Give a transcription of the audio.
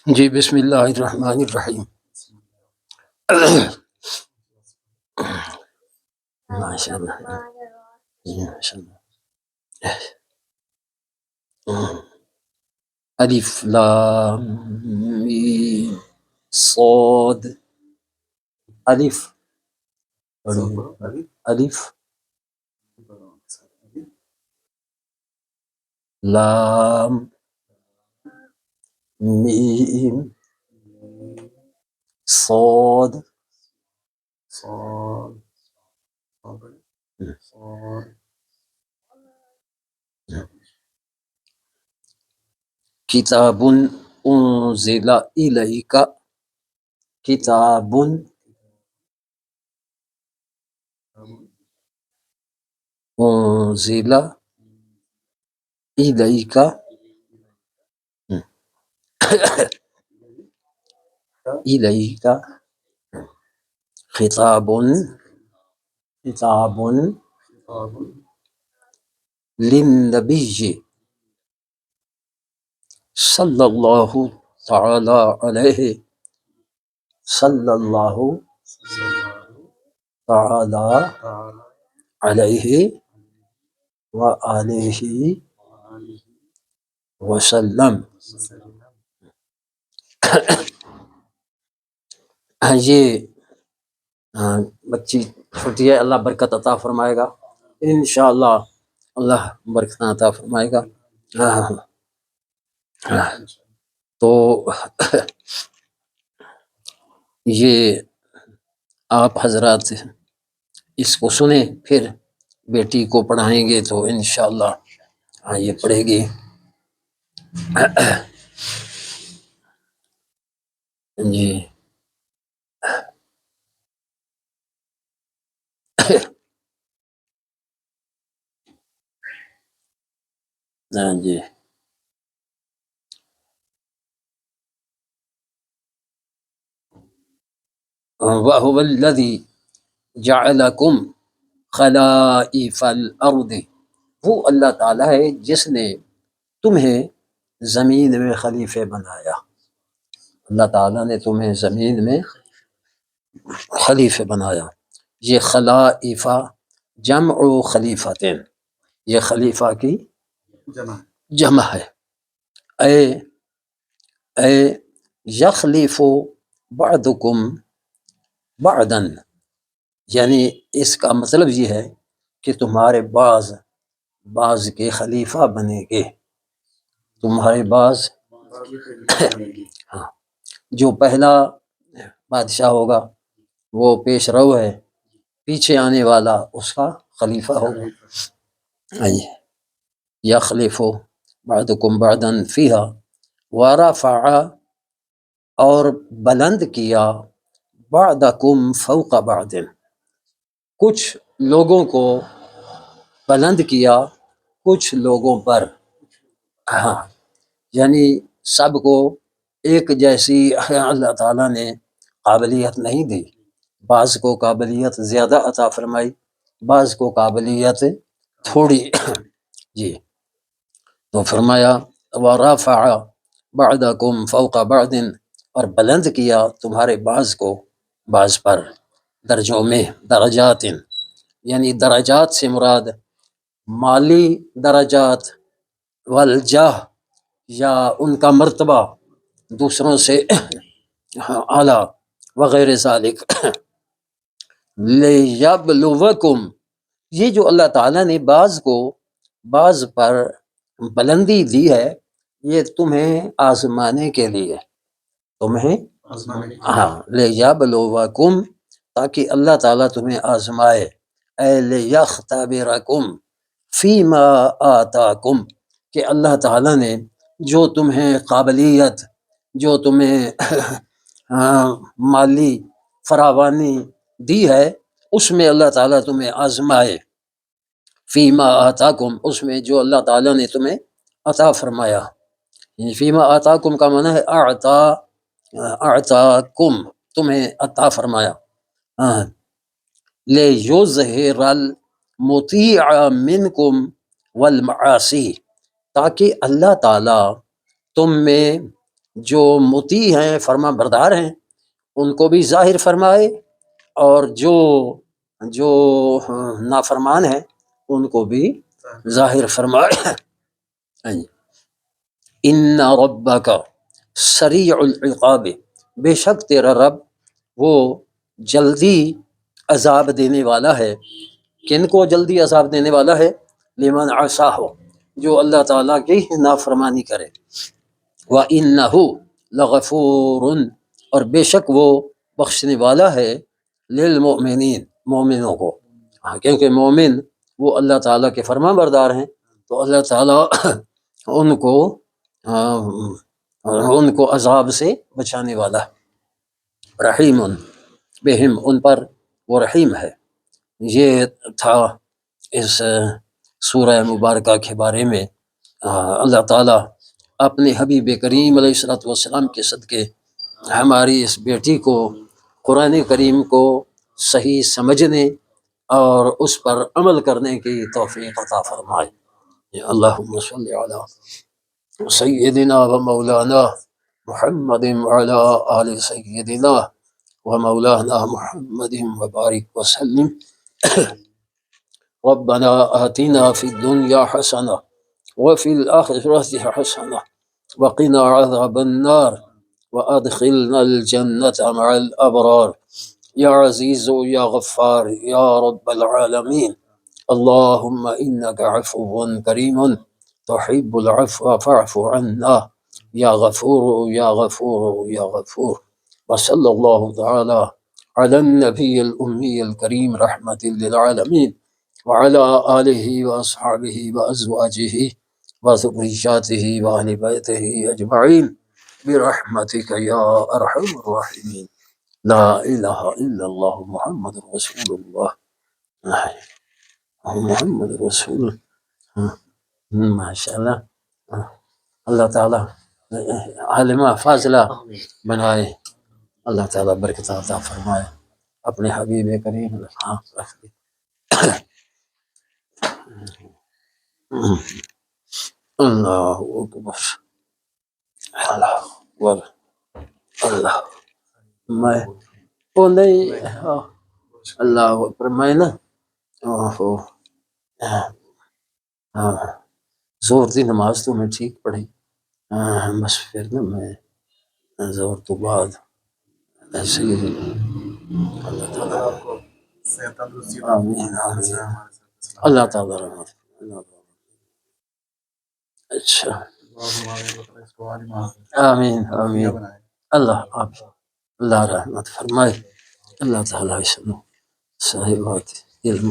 جی بسم اللہ الرحمن الرحیم۔ ماشاء اللہ ماشاء اللہ۔ الف لام میم صاد۔ الف الف لام میم صاد۔ کتاب انزل الیک، کتاب انزل الیک، الیک خطاب، خطاب للنبی صلی اللہ تعالی علیہ، صلی اللہ تعالی علیہ وآلہ وسلم۔ یہ بچی چھوٹی ہے، اللہ برکت عطا فرمائے گا انشاءاللہ، اللہ برکت عطا فرمائے گا۔ تو یہ آپ حضرات اس کو سنیں، پھر بیٹی کو پڑھائیں گے تو انشاءاللہ یہ پڑھے گی۔ جی جی وَهُوَ الَّذِي جَعَلَكُمْ خَلَائِفَ الْأَرْضِ، وہ اللہ تعالیٰ ہے جس نے تمہیں زمین میں خلیفے بنایا۔ اللہ تعالیٰ نے تمہیں زمین میں خلیفے بنایا۔ یہ خلائفہ جمع خلیفتین، یہ خلیفہ کی جمع ہے۔ اے یخلف بعضکم بعضا، یعنی اس کا مطلب یہ ہے کہ تمہارے بعض کے خلیفہ بنیں گے، تمہارے بعض ہاں، جو پہلا بادشاہ ہوگا وہ پیش رو ہے، پیچھے آنے والا اس کا خلیفہ ہوگا۔ یخلف بعضکم بعضا فیہا ورفع، اور بلند کیا بعضکم فوق بعض، کچھ لوگوں کو بلند کیا کچھ لوگوں پر، ہاں یعنی سب کو ایک جیسی اللہ تعالیٰ نے قابلیت نہیں دی، بعض کو قابلیت زیادہ عطا فرمائی، بعض کو قابلیت تھوڑی۔ جی تو فرمایا ورفع بعضکم فوق بعض، اور بلند کیا تمہارے بعض کو بعض پر، درجوں میں، درجات، یعنی درجات سے مراد مالی درجات، والجاہ یا ان کا مرتبہ دوسروں سے اعلیٰ، وغیر ذالک۔ لیبلوکم، یہ جو اللہ تعالیٰ نے بعض کو بعض پر بلندی دی ہے، یہ تمہیں آزمانے کے لیے، تمہیں ہاں لیبلوکم، تاکہ اللہ تعالیٰ تمہیں آزمائے، اے لیختبرکم فیما آتاکم، کہ اللہ تعالیٰ نے جو تمہیں قابلیت، جو تمہیں مالی فراوانی دی ہے، اس میں اللہ تعالیٰ تمہیں آزمائے، فیما آتاکم، اس میں جو اللہ تعالیٰ نے تمہیں عطا فرمایا۔ فیما آتاکم کا معنی ہے اعطاکم، تمہیں عطا فرمایا۔ لیظہر المطیع منکم والمعاصی، تاکہ اللہ تعالیٰ تم میں جو مطیع ہیں فرما بردار ہیں ان کو بھی ظاہر فرمائے، اور جو نافرمان ہیں ان کو بھی ظاہر فرمائے۔ ان ربک سریع العقاب، بے شک تیرا رب وہ جلدی عذاب دینے والا ہے۔ کن کو جلدی عذاب دینے والا ہے؟ لمن عصاہ، جو اللہ تعالیٰ کی نافرمانی کرے۔ وَإِنَّهُ لَغَفُورٌ، اور بے شک وہ بخشنے والا ہے، للمؤمنین، مومنوں کو۔ کیونکہ مومن وہ اللہ تعالیٰ کے فرما بردار ہیں، تو اللہ تعالیٰ ان کو عذاب سے بچانے والا ہے۔ رحیم بہم، ان پر وہ رحیم ہے۔ یہ تھا اس سورہ مبارکہ کے بارے میں اللہ تعالیٰ اپنے حبیب کریم علیہ السلام کے صدقے ہماری اس بیٹی کو قرآن کریم کو صحیح سمجھنے اور اس پر عمل کرنے کی توفیق عطا فرمائے۔ اللہم صلی علی سیدنا و مولانا محمد وعلی آل سیدنا و مولانا محمد وبارک وسلم۔ ربنا آتنا فی الدنیا حسنہ وفی الآخرۃ حسنہ وقنا عذاب النار وادخلنا الجنة مع الأبرار یا عزیز یا غفار یا رب العالمین۔ اللہم انک عفو کریم تحب العفو فاعف عنا یا غفور یا غفور یا غفور۔ وصلی اللہ تعالی علی النبی الأمی الکریم رحمۃ للعالمین وعلى آلہ واصحابہ وازواجہ وذریاتہ واہل بیتہ اجمعین برحمتک یا ارحم الراحمین۔ لا الہ الا اللہ محمد رسول اللہ، محمد رسول اللہ۔ ماشاء اللہ، اللہ تعالیٰ عالمہ فاضلہ بنائے، اللہ تعالیٰ برکت عطا فرمائے، اپنے حبیب کریم اللہ اکبر، اللہ اکبر، اللہ میں وہ نہیں اللہ اکبر، میں نا زور دی نماز تو میں ٹھیک پڑھی، بس پھر نا میں زور تو بعد ایسے ہی اللہ تعالیٰ آمین آمین، اللہ تعالیٰ رحمت، اللہ تعالیٰ اچھا آمین آمین، اللہ آپ اللہ رحمت فرمائے، اللہ تعالیٰ اس صحیح بات علم